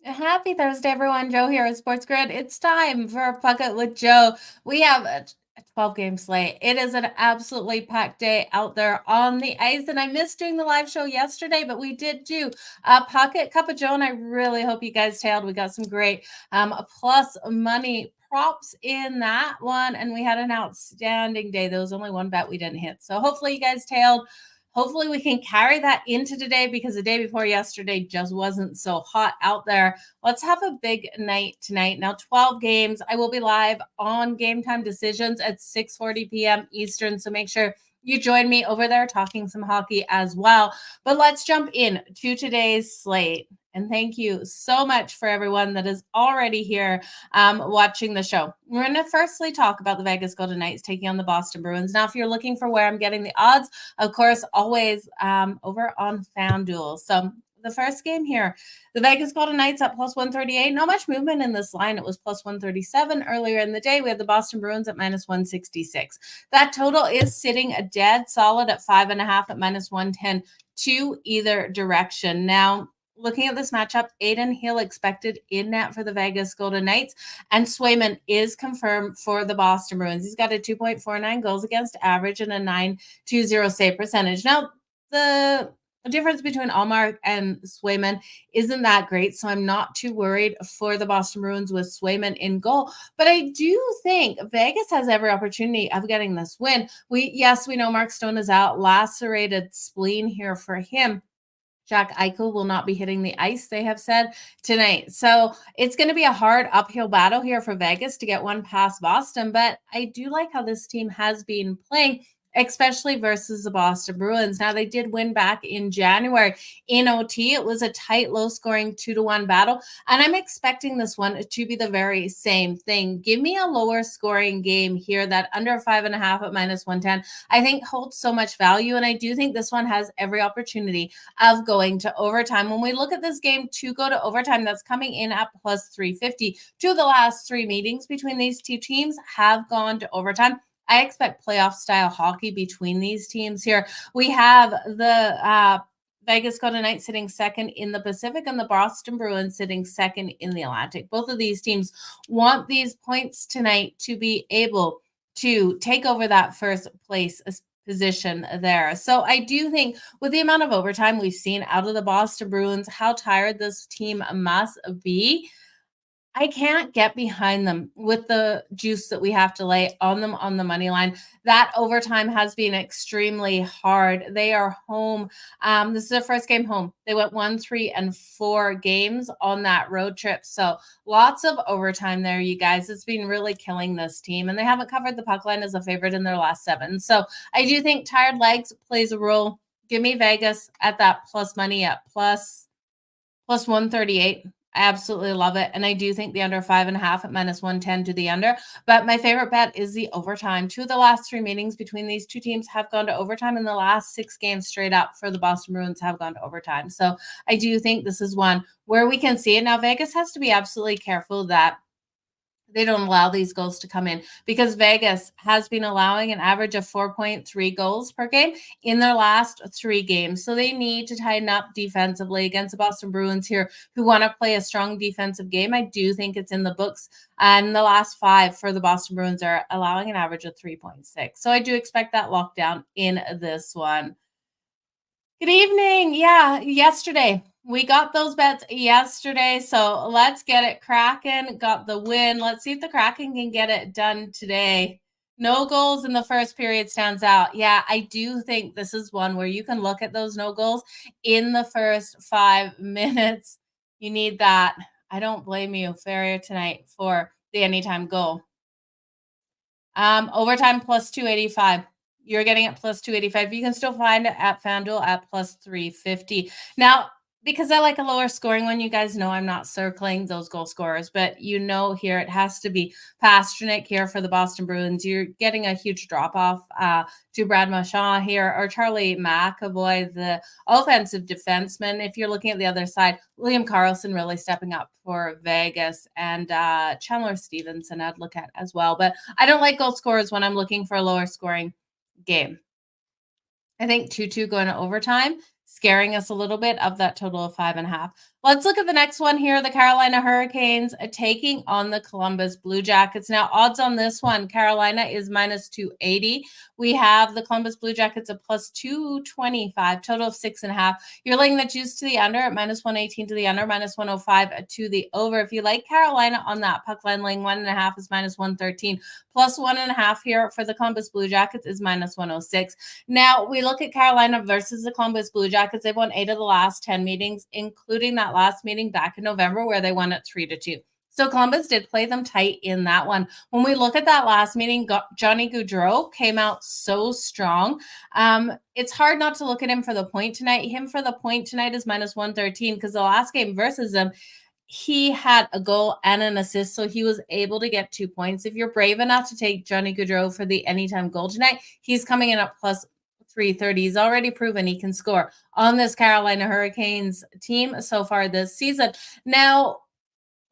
Happy Thursday, everyone. Jo here at SportsGrid. It's time for a Pucket with Jo. We have a 12-game slate. It is an absolutely packed day out there on the ice, and I missed doing the live show yesterday, but we did do a Pucket Cup of Jo, and I really hope you guys tailed. We got some great plus money props in that one, and we had an outstanding day. There was only one bet we didn't hit, so hopefully you guys tailed. Hopefully we can carry that into today because the day before yesterday just wasn't so hot out there. Let's have a big night tonight. Now 12 games. I will be live on Game Time Decisions at 6:40 p.m. Eastern, so make sure you join me over there talking some hockey as well. But let's jump in to today's slate. And thank you so much for everyone that is already here watching the show. We're going to firstly talk about the Vegas Golden Knights taking on the Boston Bruins. Now, if you're looking for where I'm getting the odds, of course, always over on FanDuel. So the first game here, the Vegas Golden Knights at plus 138. Not much movement in this line. It was plus 137 earlier in the day. We had the Boston Bruins at minus 166. That total is sitting a dead solid at 5.5 at minus 110 to either direction. Now, looking at this matchup, Aiden Hill expected in net for the Vegas Golden Knights, and Swayman is confirmed for the Boston Bruins. He's got a 2.49 goals against average and a 920 save percentage. Now, the difference between Allmark and Swayman isn't that great, so I'm not too worried for the Boston Bruins with Swayman in goal. But I do think Vegas has every opportunity of getting this win. We know Mark Stone is out, lacerated spleen here for him. Jack Eichel will not be hitting the ice, they have said, tonight. So it's going to be a hard uphill battle here for Vegas to get one past Boston. But I do like how this team has been playing, especially versus the Boston Bruins. Now, they did win back in January in OT. It was a tight, low-scoring 2-1 battle, and I'm expecting this one to be the very same thing. Give me a lower-scoring game here. That under 5.5 at minus 110, I think holds so much value, and I do think this one has every opportunity of going to overtime. When we look at this game to go to overtime, that's coming in at plus 350. Two of the last three meetings between these two teams have gone to overtime. I expect playoff style hockey between these teams here. We have the Vegas Golden Knights sitting second in the Pacific and the Boston Bruins sitting second in the Atlantic. Both of these teams want these points tonight to be able to take over that first place position there. So I do think with the amount of overtime we've seen out of the Boston Bruins, how tired this team must be, I can't get behind them with the juice that we have to lay on them on the money line. That overtime has been extremely hard. They are home. This is their first game home. They went 1, 3, and 4 games on that road trip. So lots of overtime there, you guys. It's been really killing this team. And they haven't covered the puck line as a favorite in their last 7. So I do think tired legs plays a role. Give me Vegas at that plus money at plus 138. I absolutely love it. And I do think the under 5.5 at minus 110 to the under. But my favorite bet is the overtime. 2 of the last 3 meetings between these two teams have gone to overtime, and the last 6 games straight up for the Boston Bruins have gone to overtime. So I do think this is one where we can see it. Now, Vegas has to be absolutely careful that they don't allow these goals to come in, because Vegas has been allowing an average of 4.3 goals per game in their last 3 games. So they need to tighten up defensively against the Boston Bruins here, who want to play a strong defensive game. I do think it's in the books. And the last 5 for the Boston Bruins are allowing an average of 3.6. So I do expect that lockdown in this one. Good evening. Yeah, yesterday. We got those bets yesterday, so let's get it cracking. Got the win. Let's see if the Kraken can get it done today. No goals in the first period stands out. Yeah, I do think this is one where you can look at those no goals in the first 5 minutes. You need that. I don't blame you, Ferrier, tonight for the anytime goal. Overtime plus 285. You're getting it plus 285. You can still find it at FanDuel at plus 350. Now, because I like a lower scoring one, you guys know I'm not circling those goal scorers, but you know here it has to be Pastrnak here for the Boston Bruins. You're getting a huge drop off to Brad Marchand here, or Charlie McAvoy, the offensive defenseman. If you're looking at the other side, William Karlsson really stepping up for Vegas, and Chandler Stevenson I'd look at as well. But I don't like goal scorers when I'm looking for a lower scoring game. I think 2-2 going to overtime, scaring us a little bit of that total of 5.5. Let's look at the next one here. The Carolina Hurricanes taking on the Columbus Blue Jackets. Now, odds on this one, Carolina is minus 280. We have the Columbus Blue Jackets at plus 225, total of 6.5. You're laying the juice to the under at minus 118 to the under, minus 105 to the over. If you like Carolina on that puck line, laying 1.5 is minus 113. Plus 1.5 here for the Columbus Blue Jackets is minus 106. Now, we look at Carolina versus the Columbus Blue Jackets. They've won 8 of the last 10 meetings, including that last meeting back in November where they won it 3-2. So Columbus did play them tight in that one. When we look at that last meeting, Johnny Gaudreau came out so strong. It's hard not to look at him for the point tonight. Him for the point tonight is minus 113 because the last game versus them, he had a goal and an assist, so he was able to get 2 points. If you're brave enough to take Johnny Gaudreau for the anytime goal tonight, he's coming in at plus 330. He's already proven he can score on this Carolina Hurricanes team so far this season. Now,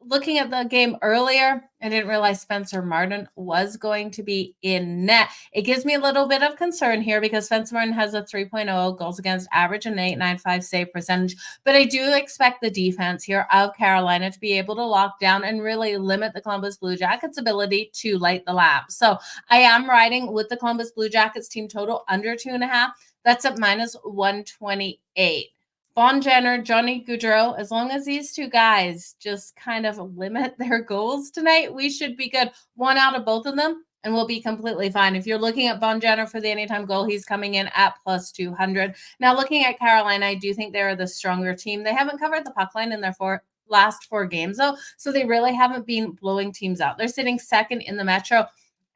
looking at the game earlier, I didn't realize Spencer Martin was going to be in net. It gives me a little bit of concern here because Spencer Martin has a 3.0 goals against average and 8.95 save percentage. But I do expect the defense here of Carolina to be able to lock down and really limit the Columbus Blue Jackets' ability to light the lamp. So I am riding with the Columbus Blue Jackets team total under 2.5. That's at minus 128. Von Jenner, Johnny Gaudreau, as long as these two guys just kind of limit their goals tonight, we should be good. One out of both of them, and we'll be completely fine. If you're looking at Von Jenner for the anytime goal, he's coming in at plus 200. Now, looking at Carolina, I do think they're the stronger team. They haven't covered the puck line in their last 4 games, though, so they really haven't been blowing teams out. They're sitting second in the Metro,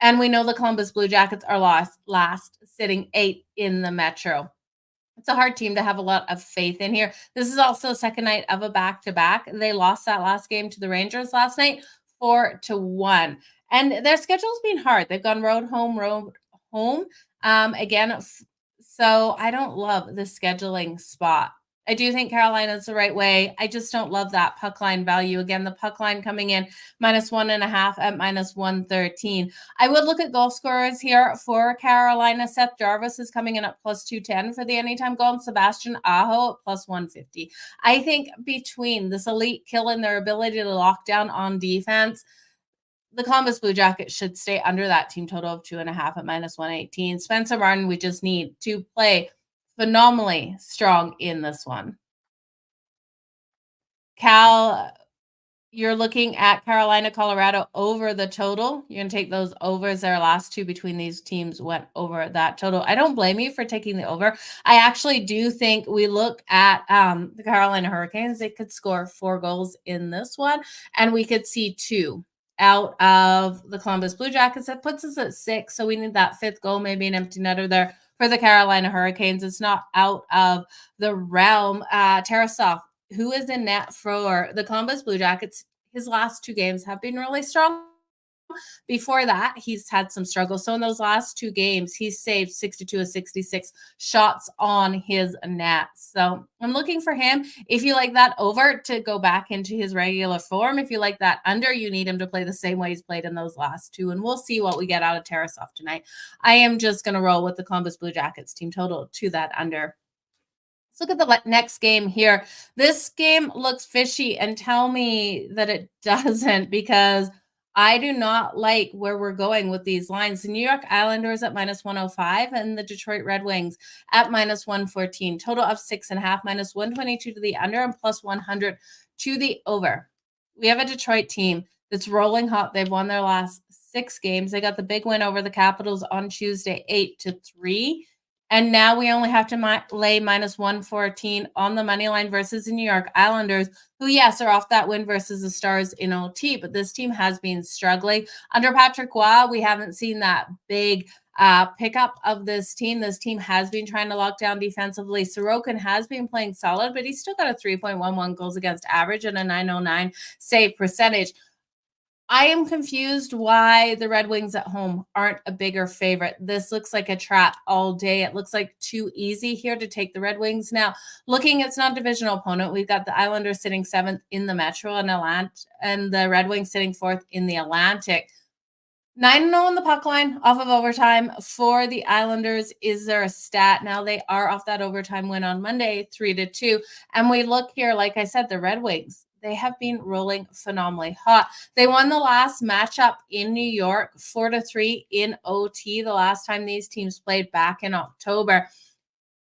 and we know the Columbus Blue Jackets are last sitting 8th in the Metro. It's a hard team to have a lot of faith in here. This is also the second night of a back-to-back. They lost that last game to the Rangers last night 4-1. And their schedule's been hard. They've gone road, home. Again, so I don't love the scheduling spot. I do think Carolina's the right way. I just don't love that puck line value. Again, the puck line coming in minus 1.5 at minus 113. I would look at goal scorers here for Carolina. Seth Jarvis is coming in at plus 210 for the anytime goal, and Sebastian Aho at plus 150. I think between this elite kill and their ability to lock down on defense, the Columbus Blue Jackets should stay under that team total of 2.5 at minus 118. Spencer Martin, we just need to play phenomenally strong in this one. Cal, you're looking at Carolina, Colorado over the total. You're going to take those overs. Their last 2 between these teams went over that total. I don't blame you for taking the over. I actually do think we look at the Carolina Hurricanes. They could score 4 goals in this one, and we could see 2 out of the Columbus Blue Jackets. That puts us at 6, so we need that 5th goal, maybe an empty netter there for the Carolina Hurricanes. It's not out of the realm. Tarasov, who is in net for the Columbus Blue Jackets, his last 2 games have been really strong. Before that, he's had some struggles. So in those last 2 games, he's saved 62 of 66 shots on his net. So I'm looking for him. If you like that over, to go back into his regular form. If you like that under, you need him to play the same way he's played in those last 2. And we'll see what we get out of Tarasov tonight. I am just going to roll with the Columbus Blue Jackets team total to that under. Let's look at the next game here. This game looks fishy, and tell me that it doesn't, because I do not like where we're going with these lines. The New York Islanders at minus 105 and the Detroit Red Wings at minus 114. Total of 6.5, minus 122 to the under and plus 100 to the over. We have a Detroit team that's rolling hot. They've won their last 6 games. They got the big win over the Capitals on Tuesday, 8-3. And now we only have to lay minus 114 on the money line versus the New York Islanders, who, yes, are off that win versus the Stars in OT, but this team has been struggling. Under Patrick Roy, we haven't seen that big pickup of this team. This team has been trying to lock down defensively. Sorokin has been playing solid, but he's still got a 3.11 goals against average and a 909 save percentage. I am confused why the Red Wings at home aren't a bigger favorite. This looks like a trap all day. It looks like too easy here to take the Red Wings. Now, looking at its non-divisional opponent, we've got the Islanders sitting 7th in the Metro and the Red Wings sitting 4th in the Atlantic. 9-0 on the puck line off of overtime for the Islanders. Is there a stat? Now they are off that overtime win on Monday, 3-2. And we look here, like I said, the Red Wings, they have been rolling phenomenally hot. They won the last matchup in New York 4-3 in OT, the last time these teams played back in October.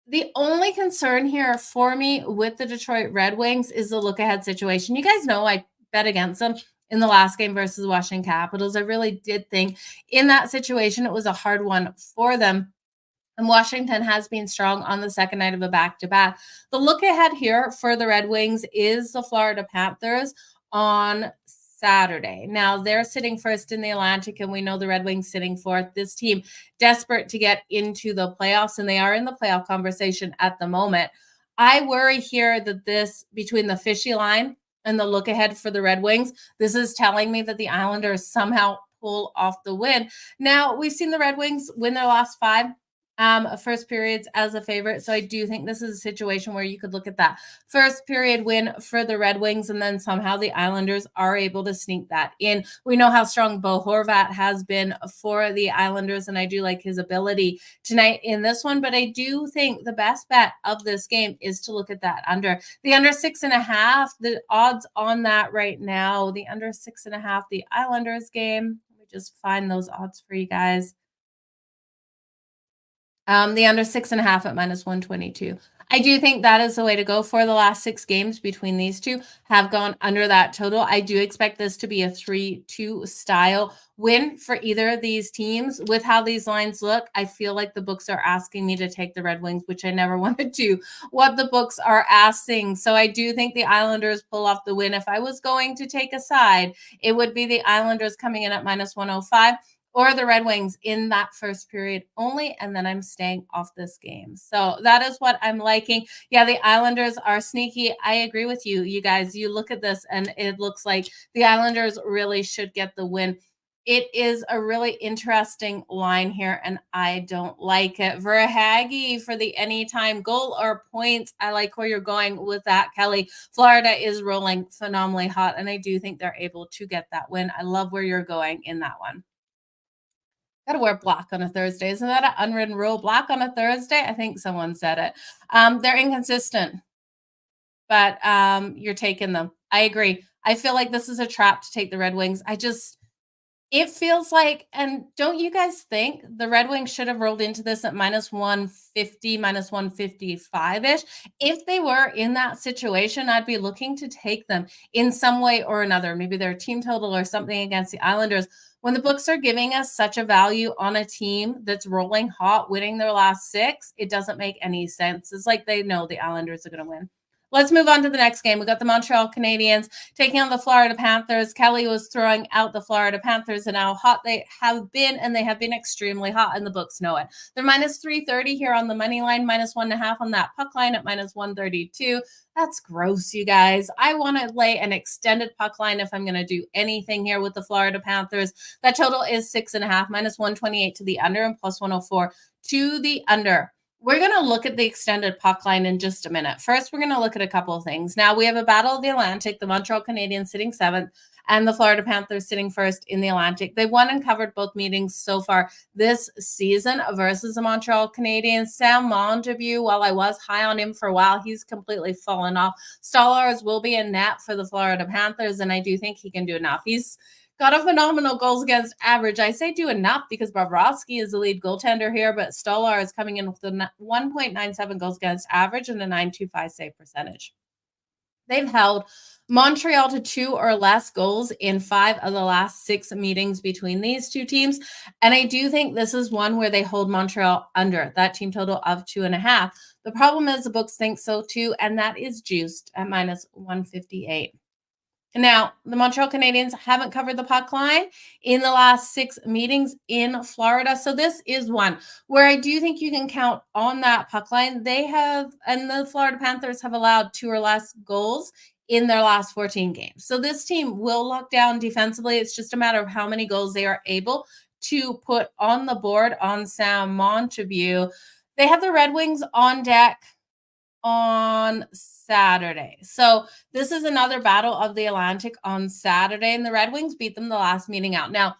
The only concern here for me with the Detroit Red Wings is the look ahead situation. You guys know I bet against them in the last game versus the Washington Capitals. I really did think in that situation it was a hard one for them. And Washington has been strong on the second night of a back to back. The look ahead here for the Red Wings is the Florida Panthers on Saturday. Now they're sitting first in the Atlantic, and we know the Red Wings sitting fourth. This team desperate to get into the playoffs, and they are in the playoff conversation at the moment. I worry here that this between the fishy line and the look ahead for the Red Wings, this is telling me that the Islanders somehow pull off the win. Now we've seen the Red Wings win their last five first periods as a favorite. So I do think this is a situation where you could look at that first period win for the Red Wings, and then somehow the Islanders are able to sneak that in. We know how strong Bo Horvat has been for the Islanders, and I do like his ability tonight in this one. But I do think the best bet of this game is to look at that under. The under 6.5, the odds on that right now, the under 6.5, the Islanders game. Let me just find those odds for you guys. The under 6.5 at -122. I do think that is the way to go for the last 6 games between these two have gone under that total. I do expect this to be a 3-2 style win for either of these teams. With how these lines look, I feel like the books are asking me to take the Red Wings, which I never wanted to. What the books are asking. So I do think the Islanders pull off the win. If I was going to take a side, it would be the Islanders coming in at -105 or the Red Wings in that first period only, and then I'm staying off this game. So that is what I'm liking. Yeah, the Islanders are sneaky. I agree with you, you guys. You look at this, and it looks like the Islanders really should get the win. It is a really interesting line here, and I don't like it. Verhage for the anytime goal or points. I like where you're going with that, Kelly. Florida is rolling phenomenally hot, and I do think they're able to get that win. I love where you're going in that one. Gotta wear black on a Thursday. Isn't that an unwritten rule? Black on a Thursday? I think someone said it. They're inconsistent, but you're taking them. I agree. I feel like this is a trap to take the Red Wings. It feels like, and don't you guys think the Red Wings should have rolled into this at -150, -155-ish? If they were in that situation, I'd be looking to take them in some way or another. Maybe their team total or something against the Islanders. When the books are giving us such a value on a team that's rolling hot, winning their last 6, it doesn't make any sense. It's like they know the Islanders are going to win. Let's move on to the next game. We got the Montreal Canadiens taking on the Florida Panthers. Kelly was throwing out the Florida Panthers and how hot they have been, and they have been extremely hot, and the books know it. They're -330 here on the money line, -1.5 on that puck line at -132. That's gross, you guys. I want to lay an extended puck line if I'm going to do anything here with the Florida Panthers. That total is 6.5, -128 to the under, and +104 to the under. We're going to look at the extended puck line in just a minute. First, we're going to look at a couple of things. Now, we have a battle of the Atlantic, the Montreal Canadiens sitting 7th, and the Florida Panthers sitting first in the Atlantic. They won and covered both meetings so far this season versus the Montreal Canadiens. Sam Montague, while I was high on him for a while, he's completely fallen off. Stolarz will be in net for the Florida Panthers, and I do think he can do enough. He's got a phenomenal goals against average. I say do enough because Bobrovsky is the lead goaltender here, but Stolar is coming in with a 1.97 goals against average and a 9.25 save percentage. They've held Montreal to 2 or less goals in 5 of the last 6 meetings between these two teams. And I do think this is one where they hold Montreal under that team total of 2.5. The problem is the books think so too, and that is juiced at -158. Now, the Montreal Canadiens haven't covered the puck line in the last 6 meetings in Florida. So this is one where I do think you can count on that puck line. They have, and the Florida Panthers have allowed 2 or less goals in their last 14 games. So this team will lock down defensively. It's just a matter of how many goals they are able to put on the board on Sam Montague. They have the Red Wings on deck on Saturday. So this is another battle of the Atlantic on Saturday, and the Red Wings beat them the last meeting out. Now,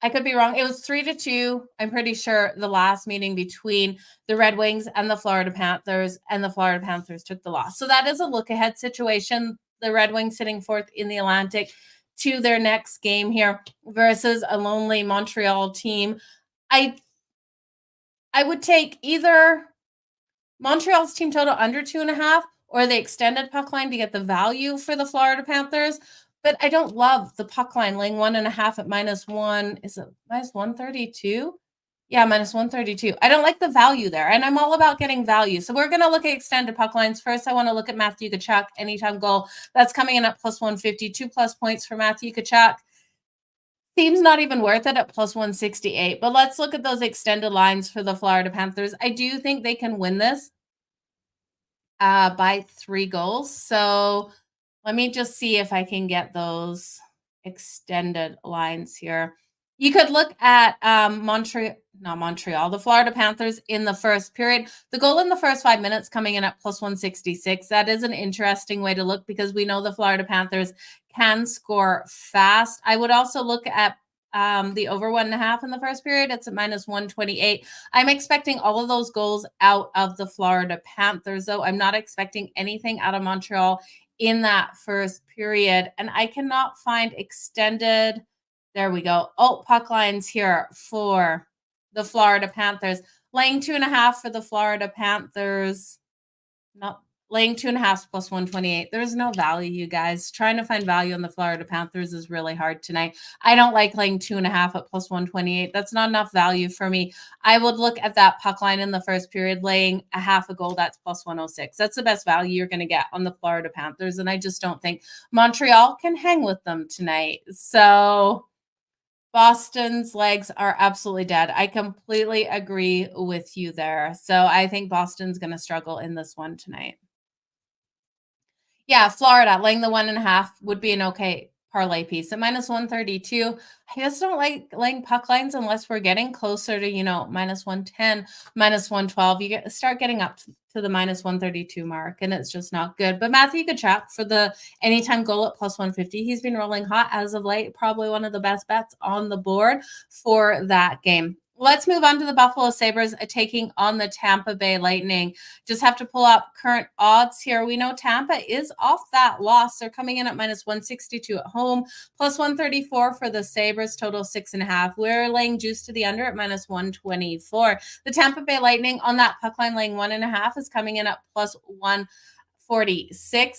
I could be wrong. It was 3-2. I'm pretty sure the last meeting between the Red Wings and the Florida Panthers, and the Florida Panthers took the loss. So that is a look ahead situation. The Red Wings sitting fourth in the Atlantic to their next game here versus a lonely Montreal team. I I would take either Montreal's team total under 2.5 or the extended puck line to get the value for the Florida Panthers. But I don't love the puck line laying 1.5 at -1. Is it -132? Yeah, -132. I don't like the value there, and I'm all about getting value. So we're going to look at extended puck lines. First, I want to look at Matthew Tkachuk, anytime goal. That's coming in at +150, 2+ points for Matthew Tkachuk. Seems not even worth it at +168. But let's look at those extended lines for the Florida Panthers. I do think they can win this by 3 goals. So let me just see if I can get those extended lines here. You could look at Montreal, the Florida Panthers in the first period. The goal in the first 5 minutes coming in at +166. That is an interesting way to look because we know the Florida Panthers can score fast. I would also look at the over 1.5 in the first period. It's at -128. I'm expecting all of those goals out of the Florida Panthers, though. I'm not expecting anything out of Montreal in that first period. And I cannot find extended. There we go. Oh, puck lines here for the Florida Panthers. Laying 2.5 for the Florida Panthers. Not laying 2.5 +128. There's no value, you guys. Trying to find value on the Florida Panthers is really hard tonight. I don't like laying 2.5 at +128. That's not enough value for me. I would look at that puck line in the first period, laying a half a goal. That's +106. That's the best value you're going to get on the Florida Panthers. And I just don't think Montreal can hang with them tonight. So Boston's legs are absolutely dead. I completely agree with you there. So I think Boston's going to struggle in this one tonight. Yeah, Florida, laying the 1.5 would be an okay parlay piece. At -132, I just don't like laying puck lines unless we're getting closer to, -110, -112. Start getting up to the -132 mark, and it's just not good. But Matthew Tkachuk for the anytime goal at +150. He's been rolling hot as of late. Probably one of the best bets on the board for that game. Let's move on to the Buffalo Sabres taking on the Tampa Bay Lightning. Just have to pull up current odds here. We know Tampa is off that loss. They're coming in at -162 at home, +134 for the Sabres, total 6.5. We're laying juice to the under at -124. The Tampa Bay Lightning on that puck line laying 1.5 is coming in at +146.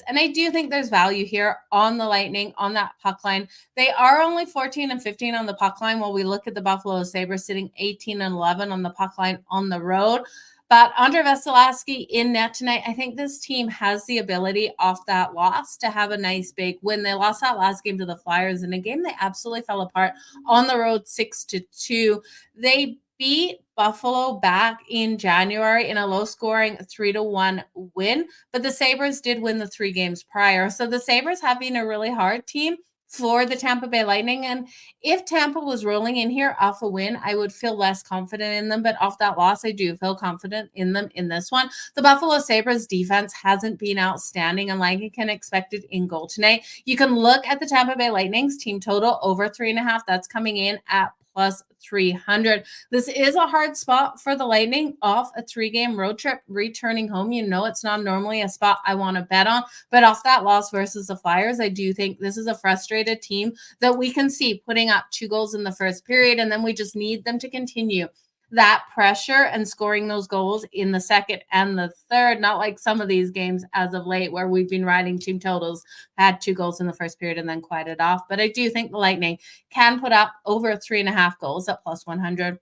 And I do think there's value here on the Lightning on that puck line. They are only 14 and 15 on the puck line, while we look at the Buffalo Sabres sitting 18 and 11 on the puck line on the road. But Andre Vasilevsky in net tonight, I think this team has the ability off that loss to have a nice big win. They lost that last game to the Flyers in a game they absolutely fell apart on the road 6-2. They beat Buffalo back in January in a low-scoring 3-1 win, but the Sabres did win the 3 games prior. So the Sabres have been a really hard team for the Tampa Bay Lightning. And if Tampa was rolling in here off a win, I would feel less confident in them. But off that loss, I do feel confident in them in this one. The Buffalo Sabres defense hasn't been outstanding, and like you can expect it in goal tonight. You can look at the Tampa Bay Lightning's team total over 3.5. That's coming in at +300. This is a hard spot for the Lightning off a 3-game road trip returning home. It's not normally a spot I want to bet on, but off that loss versus the Flyers, I do think this is a frustrated team that we can see putting up 2 goals in the first period, and then we just need them to continue that pressure and scoring those goals in the second and the third, not like some of these games as of late where we've been riding team totals, had 2 goals in the first period and then quieted off. But I do think the Lightning can put up over 3.5 goals at +100.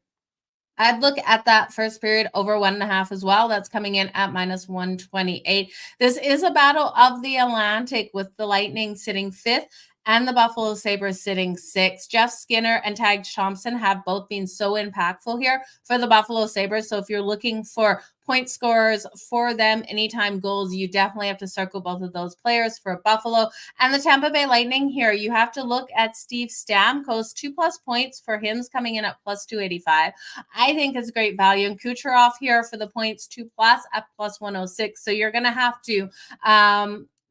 I'd look at that first period over 1.5 as well. That's coming in at -128. This is a battle of the Atlantic with the Lightning sitting 5th and the Buffalo Sabres sitting 6th. Jeff Skinner and Tag Thompson have both been so impactful here for the Buffalo Sabres. So if you're looking for point scorers for them, anytime goals, you definitely have to circle both of those players for Buffalo. And the Tampa Bay Lightning here, you have to look at Steve Stamkos, 2+ points for him coming in at +285. I think it's great value. And Kucherov here for the points 2+ at +106. So you're going to have to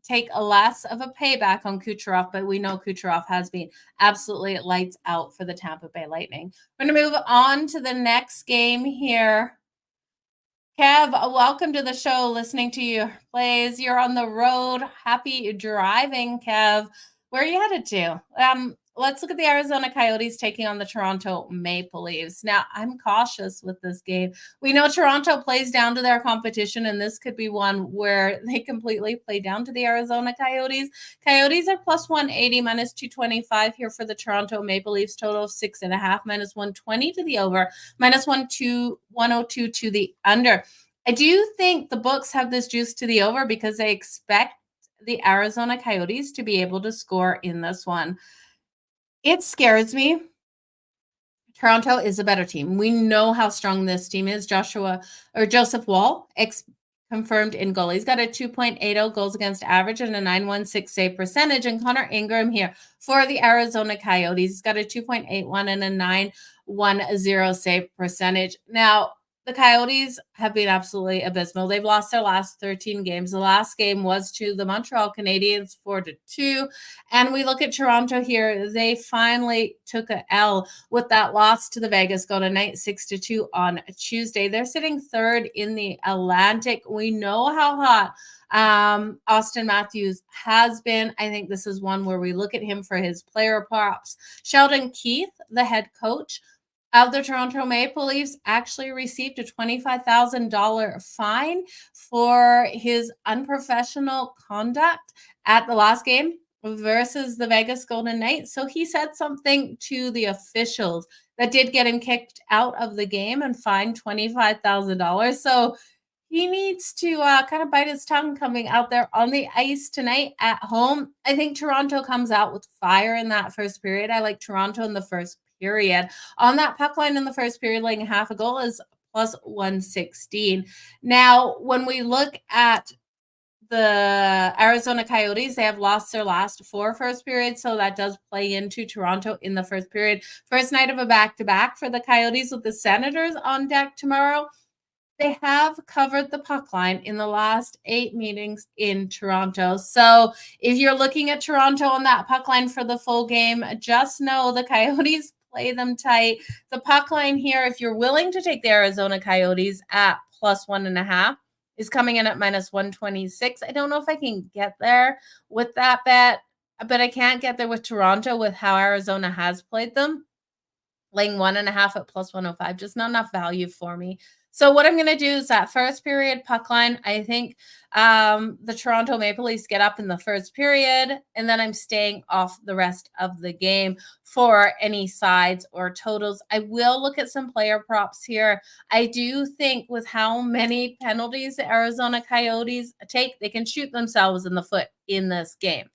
take a less of a payback on Kucherov, but we know Kucherov has been absolutely lights out for the Tampa Bay Lightning. We're going to move on to the next game here. Kev, welcome to the show. Listening to you plays. You're on the road. Happy driving, Kev. Where are you headed to? Let's look at the Arizona Coyotes taking on the Toronto Maple Leafs. Now, I'm cautious with this game. We know Toronto plays down to their competition, and this could be one where they completely play down to the Arizona Coyotes. Coyotes are plus 180, minus 225 here for the Toronto Maple Leafs, total of 6.5, minus 120 to the over, minus 102 to the under. I do think the books have this juice to the over because they expect the Arizona Coyotes to be able to score in this one. It scares me. Toronto is a better team. We know how strong this team is. Joseph Woll, confirmed in goal. He's got a 2.80 goals against average and a 916 save percentage. And Connor Ingram here for the Arizona Coyotes. He's got a 2.81 and a 910 save percentage. Now, the Coyotes have been absolutely abysmal. They've lost their last 13 games. The last game was to the Montreal Canadiens 4-2. And we look at Toronto here. They finally took an L with that loss to the Vegas Golden Knights 6-2 on Tuesday. They're sitting third in the Atlantic. We know how hot Austin Matthews has been. I think this is one where we look at him for his player props. Sheldon Keefe, the head coach of the Toronto Maple Leafs, actually received a $25,000 fine for his unprofessional conduct at the last game versus the Vegas Golden Knights. So he said something to the officials that did get him kicked out of the game and fined $25,000. So he needs to kind of bite his tongue coming out there on the ice tonight at home. I think Toronto comes out with fire in that first period. I like Toronto in the first period. On that puck line in the first period, laying half a goal is plus 116. Now, when we look at the Arizona Coyotes, they have lost their last 4 first periods, so that does play into Toronto in the first period. First night of a back-to-back for the Coyotes with the Senators on deck tomorrow. They have covered the puck line in the last 8 meetings in Toronto. So if you're looking at Toronto on that puck line for the full game, just know the Coyotes play them tight. The puck line here, if you're willing to take the Arizona Coyotes at plus 1.5, is coming in at minus 126. I don't know if I can get there with that bet, but I can't get there with Toronto with how Arizona has played them. Laying 1.5 at plus 105, just not enough value for me. So what I'm going to do is that first period puck line, I think the Toronto Maple Leafs get up in the first period, and then I'm staying off the rest of the game for any sides or totals. I will look at some player props here. I do think with how many penalties the Arizona Coyotes take, they can shoot themselves in the foot in this game.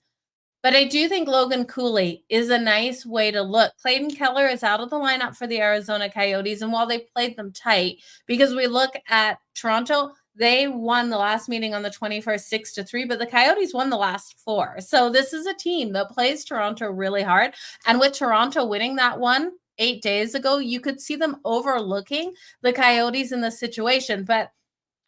But I do think Logan Cooley is a nice way to look. Clayton Keller is out of the lineup for the Arizona Coyotes. And while they played them tight, because we look at Toronto, they won the last meeting on the 21st, 6-3, but the Coyotes won the last 4. So this is a team that plays Toronto really hard. And with Toronto winning that one 8 days ago, you could see them overlooking the Coyotes in this situation. But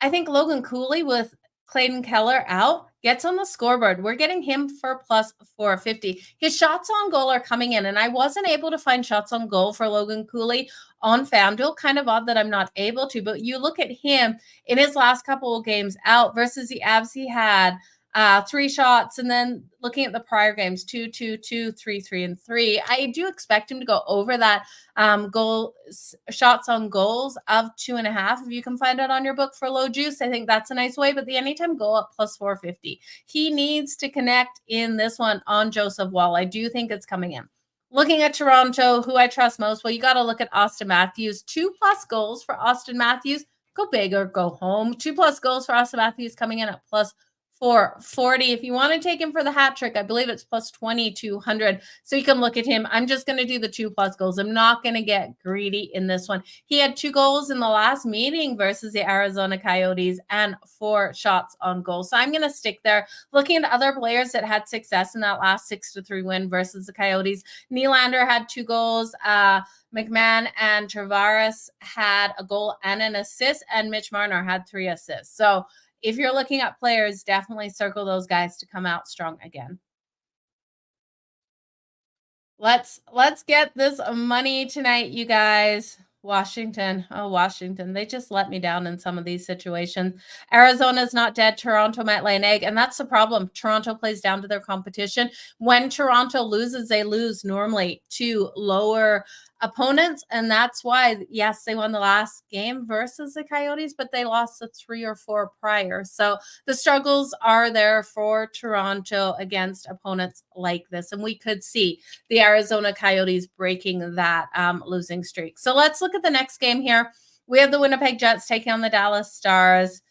I think Logan Cooley with Clayton Keller out gets on the scoreboard. We're getting him for plus 450. His shots on goal are coming in, and I wasn't able to find shots on goal for Logan Cooley on FanDuel. Kind of odd that I'm not able to, but you look at him in his last couple of games out versus the Avs, he had 3 shots, and then looking at the prior games, 2, 2, 2, 3, 3, and 3. I do expect him to go over that shots on goals of 2.5. If you can find it on your book for low juice, I think that's a nice way. But the anytime goal at plus 450. He needs to connect in this one on Joseph Woll. I do think it's coming in. Looking at Toronto, who I trust most, well, you got to look at Austin Matthews. 2+ goals for Austin Matthews. Go big or go home. 2+ goals for Austin Matthews coming in at plus 440. If you want to take him for the hat trick, I believe it's plus 2,200. So you can look at him. I'm just going to do the 2+ goals. I'm not going to get greedy in this one. He had 2 goals in the last meeting versus the Arizona Coyotes and 4 shots on goal. So I'm going to stick there. Looking at other players that had success in that last 6-3 win versus the Coyotes. Nylander had 2 goals. McMahon and Tavares had a goal and an assist, and Mitch Marner had 3 assists. So if you're looking at players, definitely circle those guys to come out strong again. Let's get this money tonight, you guys. Washington. Oh, Washington. They just let me down in some of these situations. Arizona's not dead. Toronto might lay an egg. And that's the problem. Toronto plays down to their competition. When Toronto loses, they lose normally to lower opponents. And that's why, yes, they won the last game versus the Coyotes, but they lost the 3 or 4 prior. So the struggles are there for Toronto against opponents like this. And we could see the Arizona Coyotes breaking that losing streak. So let's look at the next game here. We have the Winnipeg Jets taking on the Dallas Stars.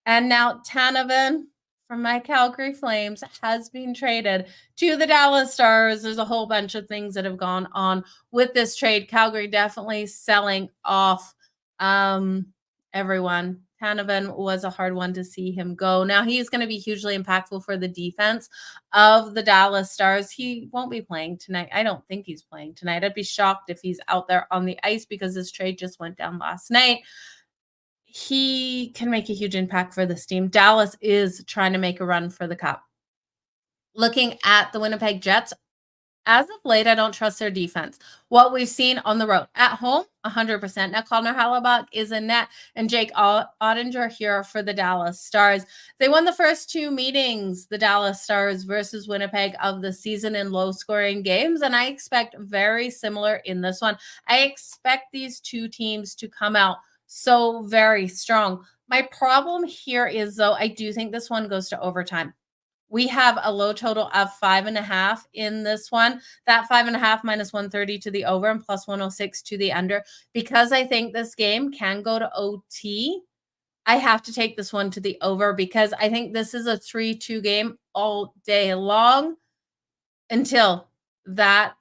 And now Tanovan from my Calgary Flames has been traded to the Dallas Stars. There's a whole bunch of things that have gone on with this trade. Calgary definitely selling off everyone. Tanovan was a hard one to see him go. Now he's going to be hugely impactful for the defense of the Dallas Stars. He won't be playing tonight. I don't think he's playing tonight. I'd be shocked if he's out there on the ice because this trade just went down last night. He can make a huge impact for this team. Dallas is trying to make a run for the cup. Looking at the Winnipeg Jets, as of late, I don't trust their defense. What we've seen on the road. At home, 100%. Now, Connor Hellebuyck is in net, and Jake Ottinger here for the Dallas Stars. They won the first 2 meetings, the Dallas Stars versus Winnipeg, of the season in low-scoring games, and I expect very similar in this one. I expect these 2 teams to come out so very strong. My problem here is, though, I do think this one goes to overtime. We have a low total of 5.5 in this one. That 5.5 minus 130 to the over and plus 106 to the under. Because I think this game can go to OT, I have to take this one to the over because I think this is a 3-2 game all day long until that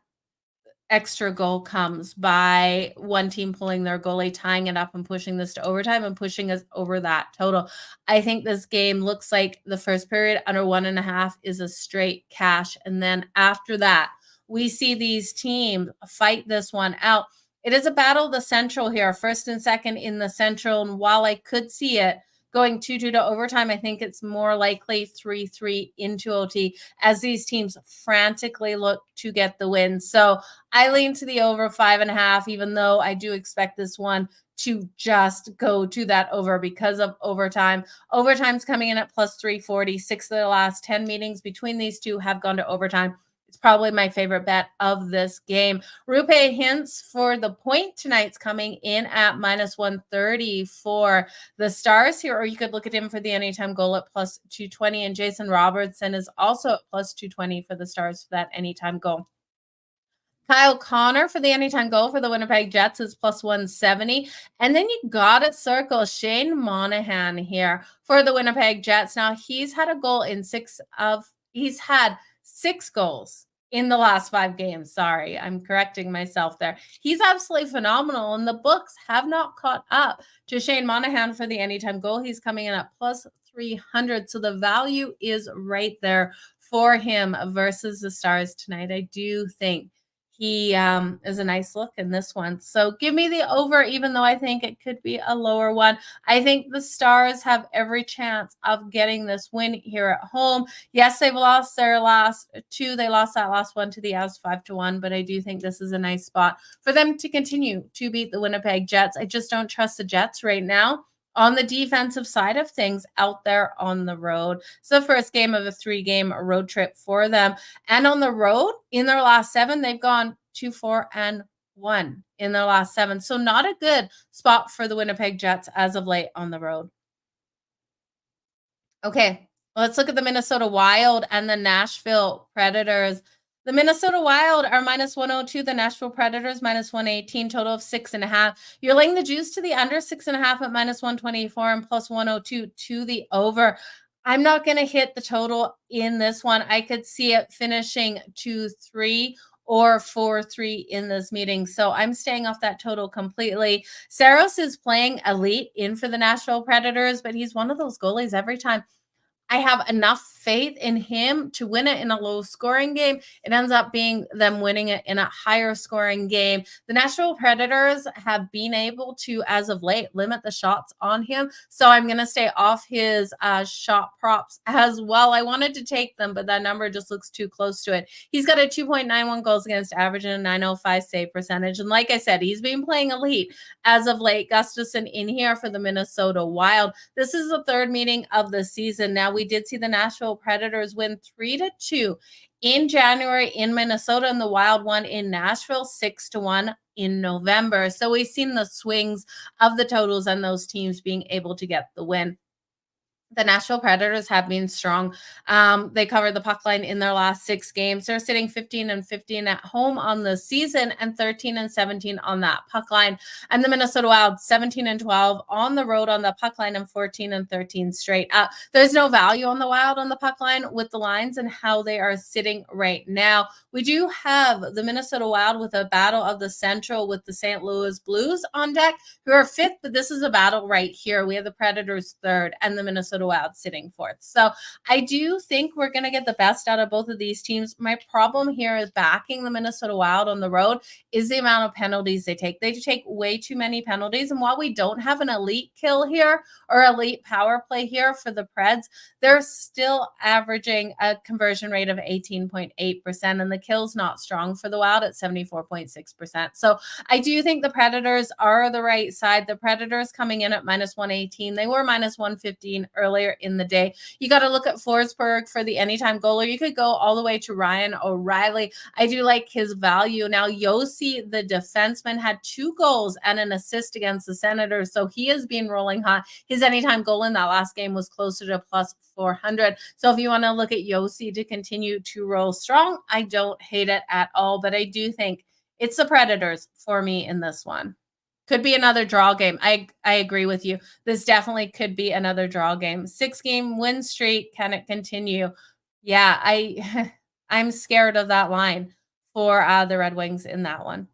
extra goal comes by one team pulling their goalie, tying it up and pushing this to overtime and pushing us over that total. I think this game looks like the first period under 1.5 is a straight cash. And then after that, we see these teams fight this one out. It is a battle of the Central here, first and second in the Central. And while I could see it going 2-2 to overtime, I think it's more likely 3-3 into OT as these teams frantically look to get the win. So I lean to the over 5.5, even though I do expect this one to just go to that over because of overtime. Overtime's coming in at plus 340. 6 of the last 10 meetings between these two have gone to overtime. It's probably my favorite bet of this game. Rupe Hintz for the point tonight's coming in at minus 130 for the Stars here, or you could look at him for the anytime goal at plus 220. And Jason Robertson is also at plus 220 for the Stars for that anytime goal. Kyle Connor for the anytime goal for the Winnipeg Jets is plus 170. And then you got to circle Shane Monahan here for the Winnipeg Jets. Now, he's had a goal in he's had 6 goals in the last 5 games. Sorry, I'm correcting myself there. He's absolutely phenomenal, and the books have not caught up to Shane Monahan for the anytime goal. He's coming in at plus 300, so the value is right there for him versus the Stars tonight. I do think he is a nice look in this one. So give me the over, even though I think it could be a lower one. I think the Stars have every chance of getting this win here at home. Yes, they've lost their last 2. They lost that last one to the Avs 5-1, but I do think this is a nice spot for them to continue to beat the Winnipeg Jets. I just don't trust the Jets right now on the defensive side of things out there on the road. It's the first game of a 3-game road trip for them. And on the road, in their last 7, they've gone 2-4-1 in their last 7. So not a good spot for the Winnipeg Jets as of late on the road. Okay, let's look at the Minnesota Wild and the Nashville Predators. The Minnesota Wild are minus 102. The Nashville Predators minus 118, total of 6.5. You're laying the juice to the under 6.5 at minus 124 and plus 102 to the over. I'm not going to hit the total in this one. I could see it finishing 2-3 or 4-3 in this meeting. So I'm staying off that total completely. Saros is playing elite in for the Nashville Predators, but he's one of those goalies every time. I have enough faith in him to win it in a low scoring game. It ends up being them winning it in a higher scoring game. The Nashville Predators have been able to, as of late, limit the shots on him. So I'm going to stay off his shot props as well. I wanted to take them, but that number just looks too close to it. He's got a 2.91 goals against average and a 905 save percentage. And like I said, he's been playing elite as of late. Gustafsson in here for the Minnesota Wild. This is the third meeting of the season. Now, we did see the Nashville Predators win 3-2 in January in Minnesota, and the Wild won in Nashville 6-1 in November. So we've seen the swings of the totals and those teams being able to get the win. The Nashville Predators have been strong. They covered the puck line in their last 6 games. They're sitting 15-15 at home on the season and 13-17 on that puck line. And the Minnesota Wild 17-12 on the road on the puck line and 14-13 straight up. There's no value on the Wild on the puck line with the lines and how they are sitting right now. We do have the Minnesota Wild with a battle of the Central with the St. Louis Blues on deck, who are 5th, but this is a battle right here. We have the Predators 3rd and the Minnesota Wild sitting 4th. So I do think we're going to get the best out of both of these teams. My problem here is backing the Minnesota Wild on the road is the amount of penalties they take. They take way too many penalties. And while we don't have an elite kill here or elite power play here for the Preds, they're still averaging a conversion rate of 18.8%. And the kill's not strong for the Wild at 74.6%. So I do think the Predators are the right side. The Predators coming in at minus 118. They were minus 115 earlier in the day. You got to look at Forsberg for the anytime goaler. You could go all the way to Ryan O'Reilly. I do like his value. Now, Yossi, the defenseman, had 2 goals and an assist against the Senators, so he has been rolling hot. His anytime goal in that last game was closer to plus 400. So if you want to look at Yossi to continue to roll strong, I don't hate it at all, but I do think it's the Predators for me in this one. Could be another draw game. I agree with you. This definitely could be another draw game. 6-game win streak. Can it continue? Yeah, I'm scared of that line for the Red Wings in that one.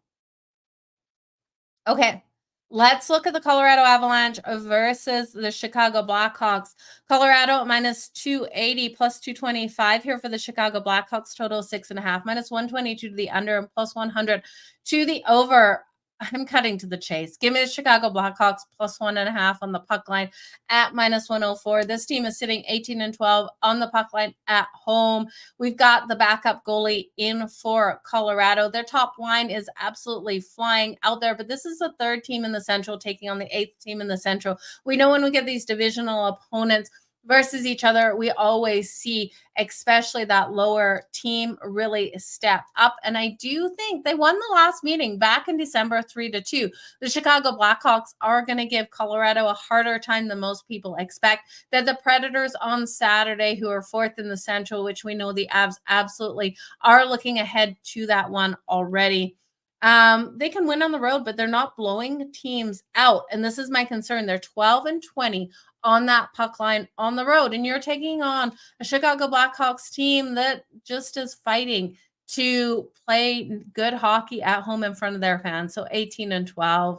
Okay, let's look at the Colorado Avalanche versus the Chicago Blackhawks. Colorado minus 280 plus 225 here for the Chicago Blackhawks. Total 6.5 minus 122 to the under and plus 100 to the over. I'm cutting to the chase. Give me the Chicago Blackhawks plus 1.5 on the puck line at minus 104. This team is sitting 18-12 on the puck line at home. We've got the backup goalie in for Colorado. Their top line is absolutely flying out there, but this is the 3rd team in the Central taking on the 8th team in the Central. We know when we get these divisional opponents versus each other, we always see, especially that lower team, really step up. And I do think they won the last meeting back in December 3-2. The Chicago Blackhawks are going to give Colorado a harder time than most people expect. That the Predators on Saturday, who are 4th in the Central, which we know the Avs absolutely are looking ahead to that one already. They can win on the road, but they're not blowing teams out. And this is my concern. They're 12-20 on that puck line on the road. And you're taking on a Chicago Blackhawks team that just is fighting to play good hockey at home in front of their fans. So 18-12.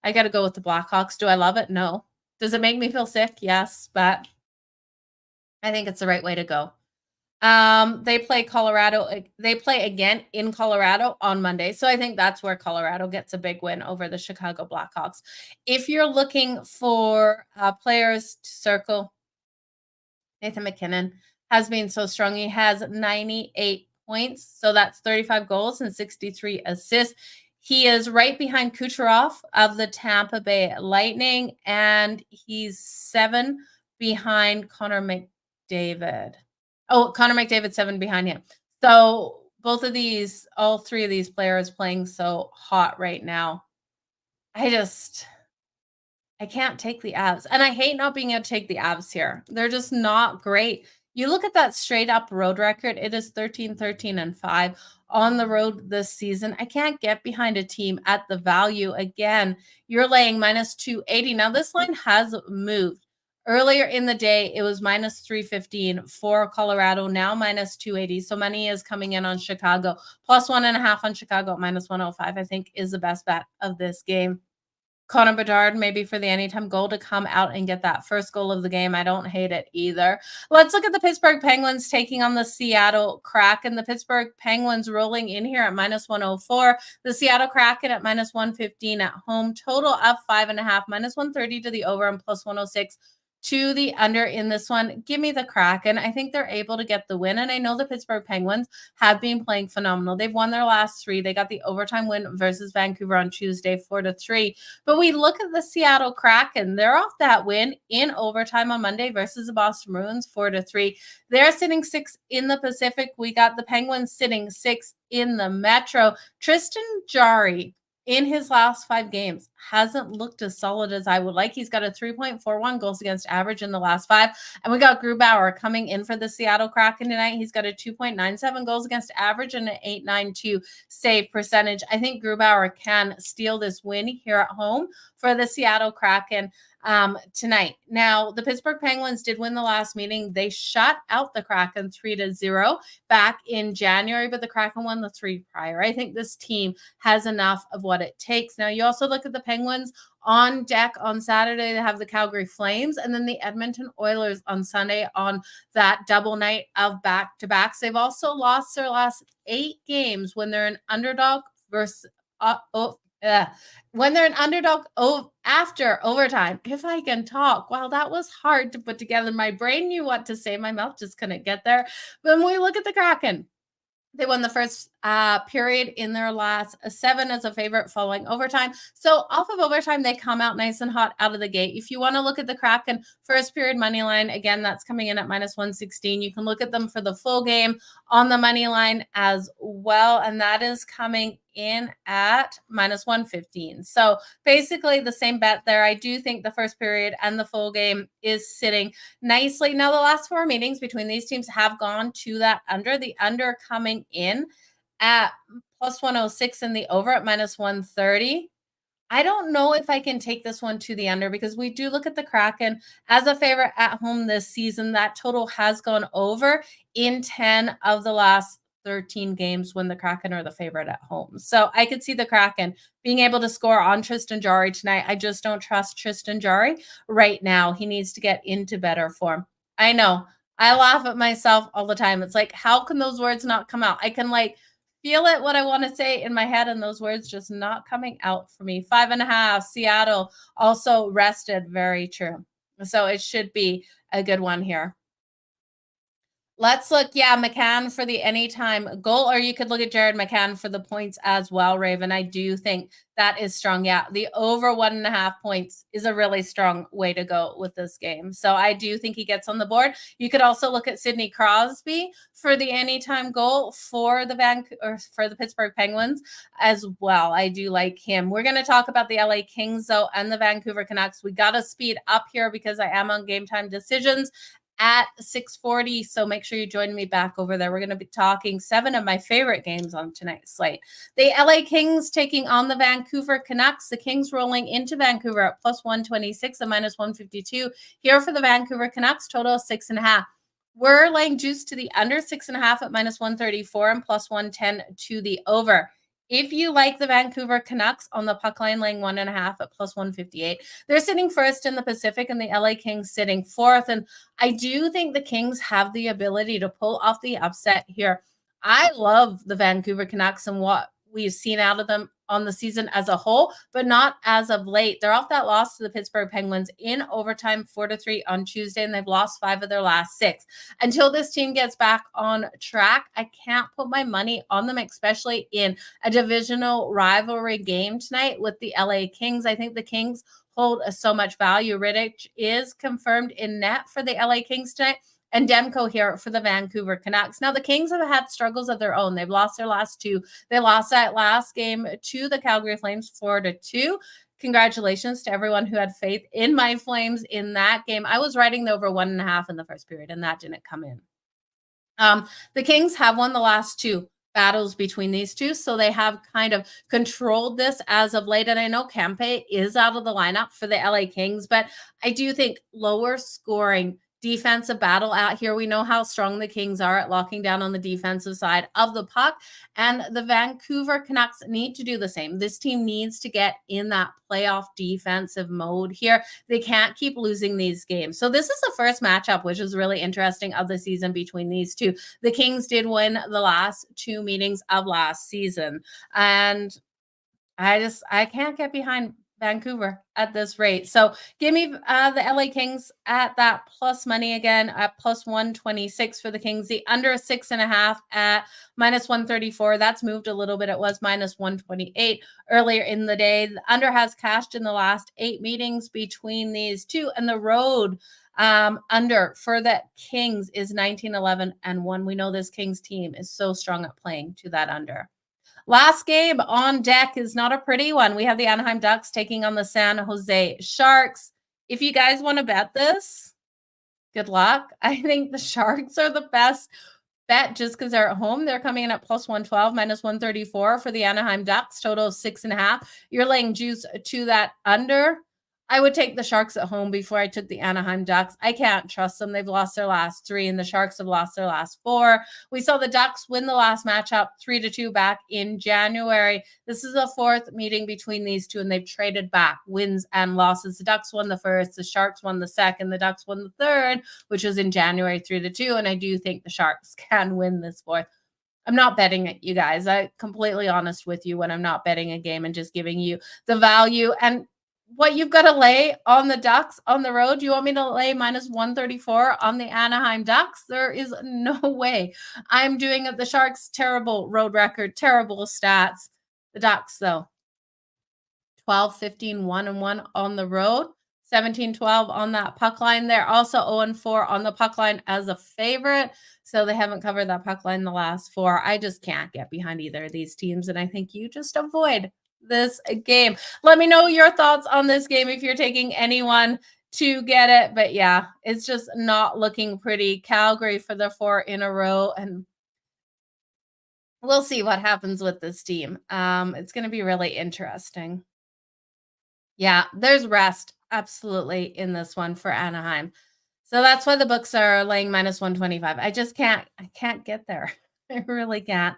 I got to go with the Blackhawks. Do I love it? No. Does it make me feel sick? Yes, but I think it's the right way to go. They play Colorado. They play again in Colorado on Monday. So I think that's where Colorado gets a big win over the Chicago Blackhawks. If you're looking for players to circle, Nathan McKinnon has been so strong. He has 98 points. So that's 35 goals and 63 assists. He is right behind Kucherov of the Tampa Bay Lightning, and he's 7 behind Connor McDavid. Oh, Connor McDavid 7 behind him. So both of these, all 3 of these players playing so hot right now. I can't take the Avs. And I hate not being able to take the Avs here. They're just not great. You look at that straight up road record, it is 13-13-5 on the road this season. I can't get behind a team at the value. Again, you're laying minus 280. Now, this line has moved. Earlier in the day, it was minus 315 for Colorado, now minus 280. So money is coming in on Chicago. Plus 1.5 on Chicago at minus 105, I think, is the best bet of this game. Connor Bedard, maybe for the anytime goal to come out and get that first goal of the game. I don't hate it either. Let's look at the Pittsburgh Penguins taking on the Seattle Kraken. The Pittsburgh Penguins rolling in here at -104. The Seattle Kraken at -115 at home. Total of 5.5, -130 to the over and +106 to the under in this one. Give me the Kraken. I think they're able to get the win. And I know the Pittsburgh Penguins have been playing phenomenal. They've won their last 3. They got the overtime win versus Vancouver on Tuesday, 4-3. But we look at the Seattle Kraken. They're off that win in overtime on Monday versus the Boston Bruins, 4-3. They're sitting 6th in the Pacific. We got the Penguins sitting 6th in the Metro. Tristan Jarry, in his last 5 games, hasn't looked as solid as I would like. He's got a 3.41 goals against average in the last 5. And we got Grubauer coming in for the Seattle Kraken tonight. He's got a 2.97 goals against average and an 8.92 save percentage. I think Grubauer can steal this win here at home for the Seattle Kraken tonight. Now, the Pittsburgh Penguins did win the last meeting. They shut out the Kraken 3-0 back in January, but the Kraken won the 3 prior. I think this team has enough of what it takes. Now, you also look at the Penguins on deck on Saturday. They have the Calgary Flames and then the Edmonton Oilers on Sunday on that double night of back-to-backs. They've also lost their last 8 games when they're an underdog versus when they're an underdog after overtime. If I can talk, wow, that was hard to put together. My brain knew what to say. My mouth just couldn't get there. But when we look at the Kraken, they won the first period in their last 7 as a favorite following overtime. So off of overtime, they come out nice and hot out of the gate. If you want to look at the Kraken first period money line, again, that's coming in at -116. You can look at them for the full game on the money line as well. And that is coming in at -115. So basically the same bet there. I do think the first period and the full game is sitting nicely. Now, the last 4 meetings between these teams have gone to that under. The under coming in at +106 and the over at -130. I don't know if I can take this one to the under because we do look at the Kraken as a favorite at home this season. That total has gone over in 10 of the last 13 games when the Kraken are the favorite at home. So I could see the Kraken being able to score on Tristan Jarry tonight. I just don't trust Tristan Jarry right now. He needs to get into better form. I know. I laugh at myself all the time. It's like, how can those words not come out? I can feel it, what I want to say in my head, and those words just not coming out for me. 5.5, Seattle also rested. Very true. So it should be a good one here. Let's look, McCann for the anytime goal, or you could look at Jared McCann for the points as well, Raven. I do think that is strong. Yeah, the over 1.5 points is a really strong way to go with this game. So I do think he gets on the board. You could also look at Sidney Crosby for the anytime goal for the Pittsburgh Penguins as well. I do like him. We're going to talk about the LA Kings, though, and the Vancouver Canucks. We got to speed up here because I am on Game Time Decisions at 6:40. So make sure you join me back over there. We're going to be talking 7 of my favorite games on tonight's slate. The LA Kings taking on the Vancouver Canucks. The Kings rolling into Vancouver at +126 and -152. Here for the Vancouver Canucks, total of 6.5. We're laying juice to the under 6.5 at -134 and +110 to the over. If you like the Vancouver Canucks on the puck line, laying 1.5 at +158. They're sitting first in the Pacific and the LA Kings sitting 4th. And I do think the Kings have the ability to pull off the upset here. I love the Vancouver Canucks and what we've seen out of them on the season as a whole, but not as of late. They're off that loss to the Pittsburgh Penguins in overtime, 4-3 on Tuesday, and they've lost 5 of their last 6. Until this team gets back on track, I can't put my money on them, especially in a divisional rivalry game tonight with the LA Kings. I think the Kings hold so much value. Rittich is confirmed in net for the LA Kings tonight, and Demko here for the Vancouver Canucks. Now, the Kings have had struggles of their own. They've lost their last 2. They lost that last game to the Calgary Flames 4-2. Congratulations to everyone who had faith in my Flames in that game. I was riding the over 1.5 in the first period, and that didn't come in. The Kings have won the last 2 battles between these two, so they have kind of controlled this as of late. And I know Kempe is out of the lineup for the LA Kings, but I do think lower scoring defensive battle out here. We know how strong the Kings are at locking down on the defensive side of the puck, and the Vancouver Canucks need to do the same. This team needs to get in that playoff defensive mode here. They can't keep losing these games. So this is the first matchup, which is really interesting, of the season between these two. The Kings did win the last 2 meetings of last season, and I can't get behind Vancouver at this rate. So give me the LA Kings at that plus money again at plus 126 for the Kings. The under 6.5 at minus 134. That's moved a little bit. It was minus 128 earlier in the day. The under has cashed in the last 8 meetings between these two, and the road under for the Kings is 19-11-1. We know this Kings team is so strong at playing to that under. Last game on deck is not a pretty one. We have the Anaheim Ducks taking on the San Jose Sharks. If you guys want to bet this, good luck. I think the Sharks are the best bet just because they're at home. They're coming in at plus 112, minus 134 for the Anaheim Ducks, total of 6.5. You're laying juice to that under. I would take the Sharks at home before I took the Anaheim Ducks. I can't trust them. They've lost their last 3, and the Sharks have lost their last 4. We saw the Ducks win the last matchup 3-2 back in January. This is the 4th meeting between these two, and they've traded back wins and losses. The Ducks won the first, the Sharks won the second, the Ducks won the third, which was in January 3-2, and I do think the Sharks can win this 4th. I'm not betting it, you guys. I'm completely honest with you when I'm not betting a game and just giving you the value. And what you've got to lay on the Ducks on the road. You want me to lay minus 134 on the Anaheim Ducks? There is no way. I'm doing it. The Sharks, terrible road record, terrible stats. The Ducks, though, 12-15, 1-1 on the road, 17-12 on that puck line. They're also 0-4 on the puck line as a favorite. So they haven't covered that puck line the last 4. I just can't get behind either of these teams. And I think you just avoid this game. Let me know your thoughts on this game if you're taking anyone to get it. But yeah, it's just not looking pretty. Calgary for the 4 in a row, and we'll see what happens with this team. It's going to be really interesting. Yeah, there's rest absolutely in this one for Anaheim. So that's why the books are laying minus 125. I can't get there. I really can't.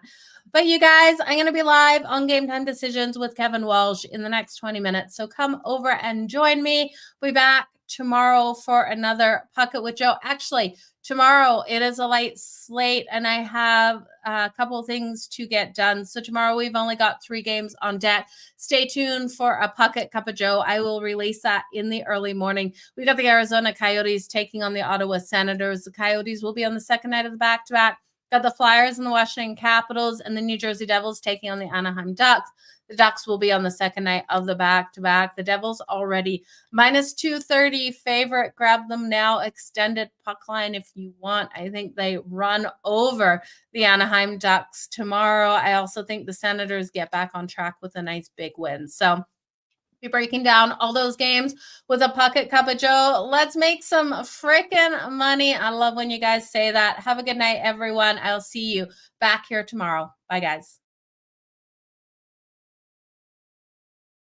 But you guys, I'm going to be live on Game Time Decisions with Kevin Walsh in the next 20 minutes. So come over and join me. We'll be back tomorrow for another Puck It with Joe. Actually, tomorrow it is a light slate, and I have a couple of things to get done. So tomorrow we've only got 3 games on deck. Stay tuned for a Puck It Cup of Joe. I will release that in the early morning. We got the Arizona Coyotes taking on the Ottawa Senators. The Coyotes will be on the second night of the back-to-back. Got the Flyers and the Washington Capitals and the New Jersey Devils taking on the Anaheim Ducks. The Ducks will be on the second night of the back-to-back. The Devils already minus 230 favorite. Grab them now. Extended puck line if you want. I think they run over the Anaheim Ducks tomorrow. I also think the Senators get back on track with a nice big win. So be breaking down all those games with a Puck It Cup of Joe. Let's make some freaking money. I love when you guys say that. Have a good night, everyone. I'll see you back here tomorrow. Bye, guys.